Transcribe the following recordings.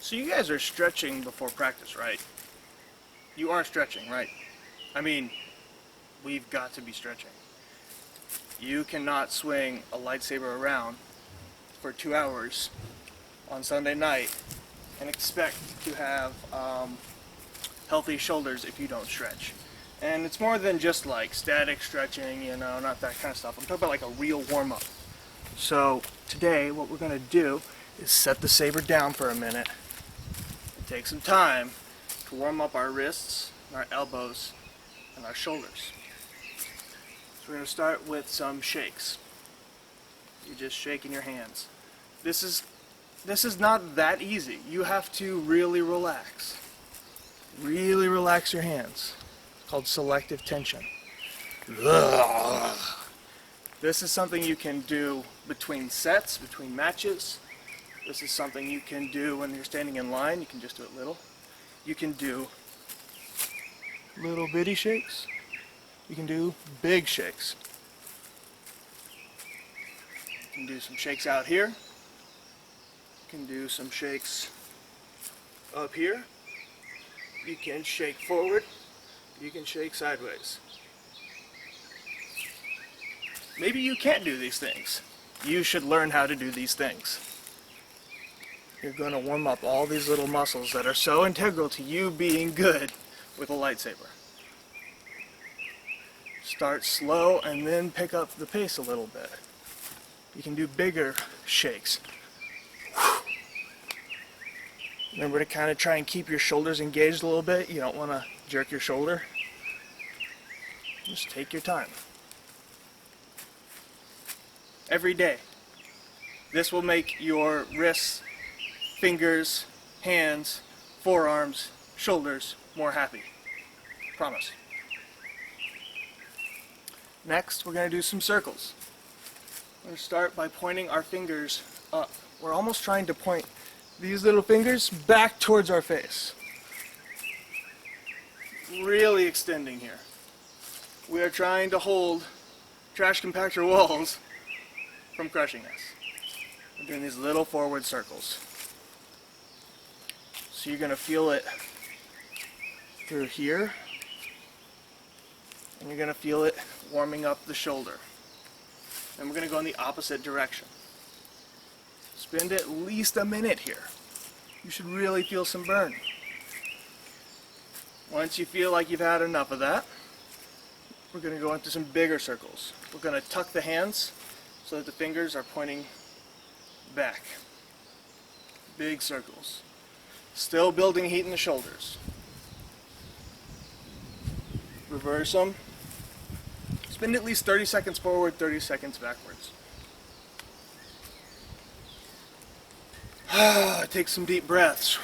So you guys are stretching before practice, right? You are stretching, right? I mean, we've got to be stretching. You cannot swing a lightsaber around for 2 hours on Sunday night and expect to have healthy shoulders if you don't stretch. And it's more than just like static stretching, you know, not that kind of stuff. I'm talking about like a real warm-up. So today what we're going to do is set the saber down for a minute and take some time to warm up our wrists, our elbows, and our shoulders. So we're going to start with some shakes. You're just shaking your hands. This is not that easy. You have to really relax. Really relax your hands. It's called selective tension. This is something you can do between sets, between matches. This is something you can do when you're standing in line. You can just do it little. You can do little bitty shakes. You can do big shakes. You can do some shakes out here. You can do some shakes up here. You can shake forward. You can shake sideways. Maybe you can't do these things. You should learn how to do these things. You're going to warm up all these little muscles that are so integral to you being good with a lightsaber. Start slow and then pick up the pace a little bit. You can do bigger shakes. Remember to kind of try and keep your shoulders engaged a little bit. You don't want to jerk your shoulder. Just take your time. Every day. This will make your wrists, fingers, hands, forearms, shoulders more happy. Promise. Next, we're going to do some circles. We're going to start by pointing our fingers up. We're almost trying to point these little fingers back towards our face. Really extending here. We are trying to hold trash compactor walls from crushing us. We're doing these little forward circles. So you're going to feel it through here, and you're going to feel it warming up the shoulder. And we're going to go in the opposite direction. Spend at least a minute here. You should really feel some burn. Once you feel like you've had enough of that, we're going to go into some bigger circles. We're going to tuck the hands so that the fingers are pointing back. Big circles. Still building heat in the shoulders. Reverse them. Spin at least 30 seconds forward, 30 seconds backwards. Take some deep breaths.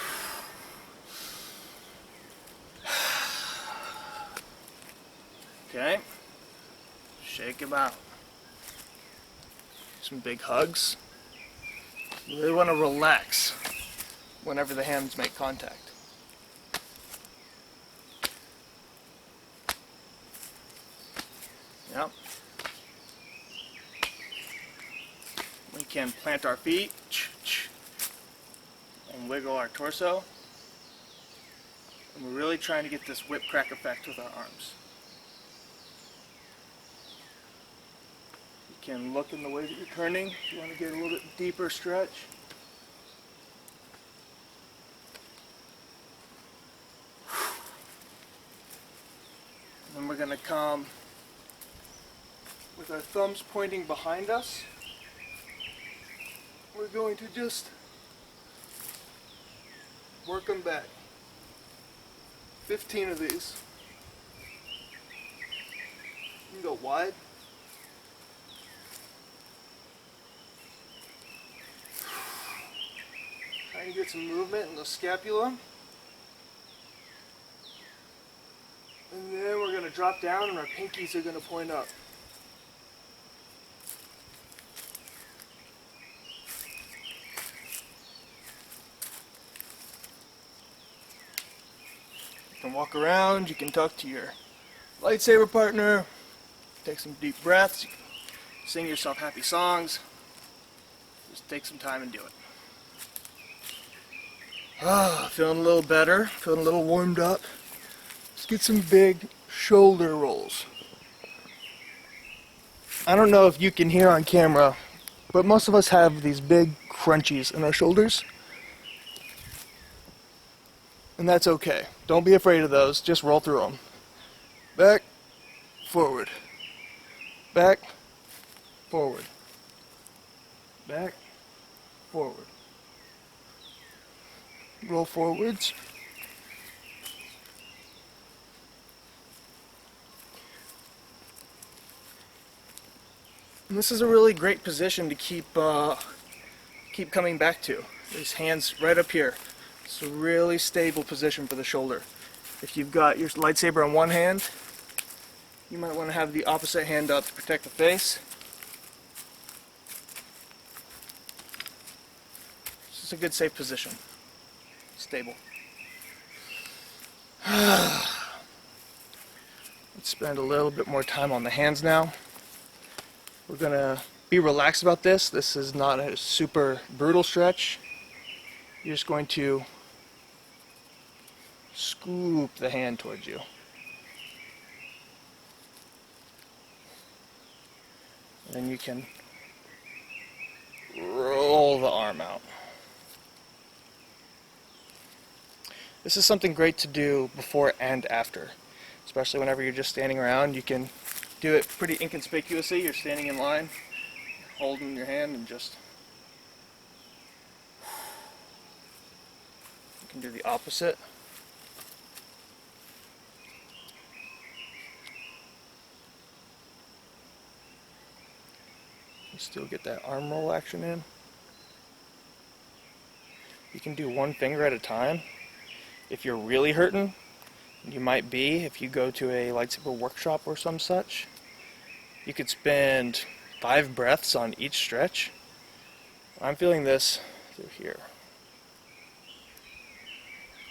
Okay. Shake them out. Some big hugs. You really want to relax whenever the hands make contact. Yep. We can plant our feet and wiggle our torso. And we're really trying to get this whip crack effect with our arms. You can look in the way that you're turning if you want to get a little bit deeper stretch. And then we're going to come with our thumbs pointing behind us. We're going to just work them back. 15 of these. You can go wide. Try and get some movement in the scapula. And then we're going to drop down and our pinkies are going to point up. You can walk around, you can talk to your lightsaber partner, take some deep breaths, you can sing yourself happy songs. Just take some time and do it. Feeling a little better, feeling a little warmed up. Let's get some big shoulder rolls. I don't know if you can hear on camera, but most of us have these big crunchies in our shoulders. And that's okay. Don't be afraid of those, just roll through them. Back, forward. Back, forward. Back, forward. Roll forwards. And this is a really great position to keep coming back to. These hands right up here. It's a really stable position for the shoulder. If you've got your lightsaber on one hand, you might want to have the opposite hand up to protect the face. This is a good safe position. Stable. Let's spend a little bit more time on the hands now. We're going to be relaxed about this. This is not a super brutal stretch. You're just going to scoop the hand towards you. And then you can roll the arm out. This is something great to do before and after, especially whenever you're just standing around. You can do it pretty inconspicuously. You're standing in line, holding your hand, and just you can do the opposite. You still get that arm roll action in. You can do one finger at a time. If you're really hurting, you might be, if you go to a lightsaber workshop or some such, you could spend 5 breaths on each stretch. I'm feeling this through here.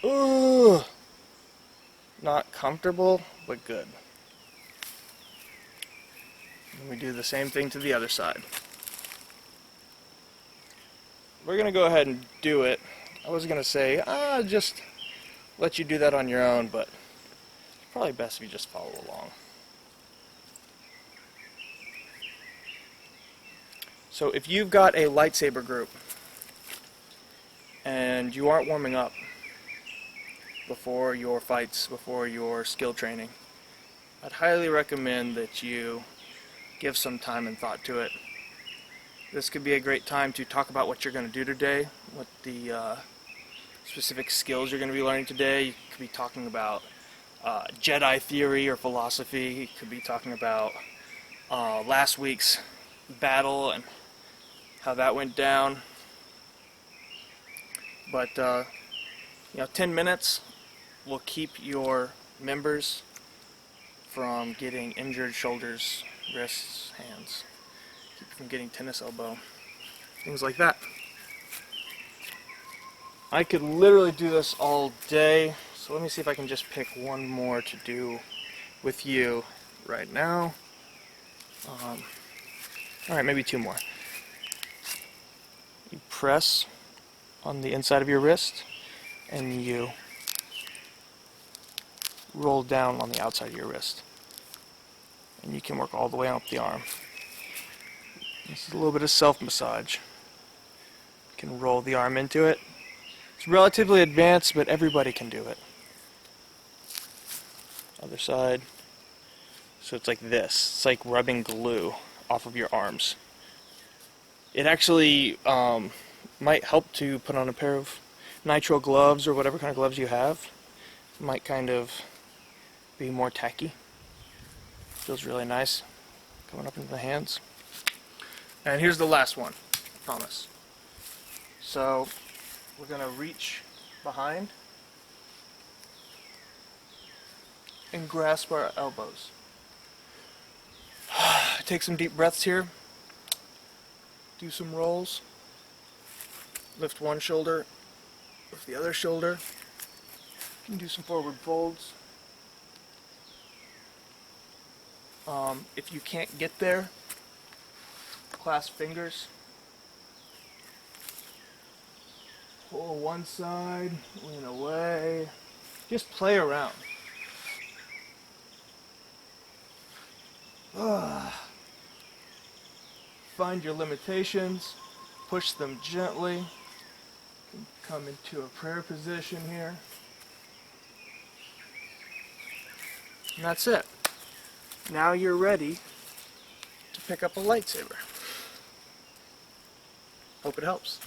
Ooh, not comfortable, but good. And we do the same thing to the other side. We're going to go ahead and do it. I was going to say, just let you do that on your own, but it's probably best if you just follow along. So if you've got a lightsaber group and you aren't warming up before your fights, before your skill training, I'd highly recommend that you give some time and thought to it. This could be a great time to talk about what you're going to do today, what the specific skills you're going to be learning today. You could be talking about Jedi theory or philosophy. You could be talking about last week's battle and how that went down. But 10 minutes will keep your members from getting injured shoulders, wrists, hands. Keep you from getting tennis elbow, things like that. I could literally do this all day, so let me see if I can just pick one more to do with you right now. Alright, maybe 2 more. You press on the inside of your wrist, and you roll down on the outside of your wrist. And you can work all the way up the arm. This is a little bit of self-massage. You can roll the arm into it. It's relatively advanced, but everybody can do it. Other side. So it's like this. It's like rubbing glue off of your arms. It actually might help to put on a pair of nitrile gloves or whatever kind of gloves you have. It might kind of be more tacky. Feels really nice coming up into the hands. And here's the last one, I promise. So we're going to reach behind and grasp our elbows. Take some deep breaths here. Do some rolls. Lift one shoulder, lift the other shoulder. You can do some forward folds. If you can't get there, clasp fingers. pull one side, lean away. Just play around. Find your limitations, push them gently. You can come into a prayer position here. And that's it. Now you're ready to pick up a lightsaber. Hope it helps.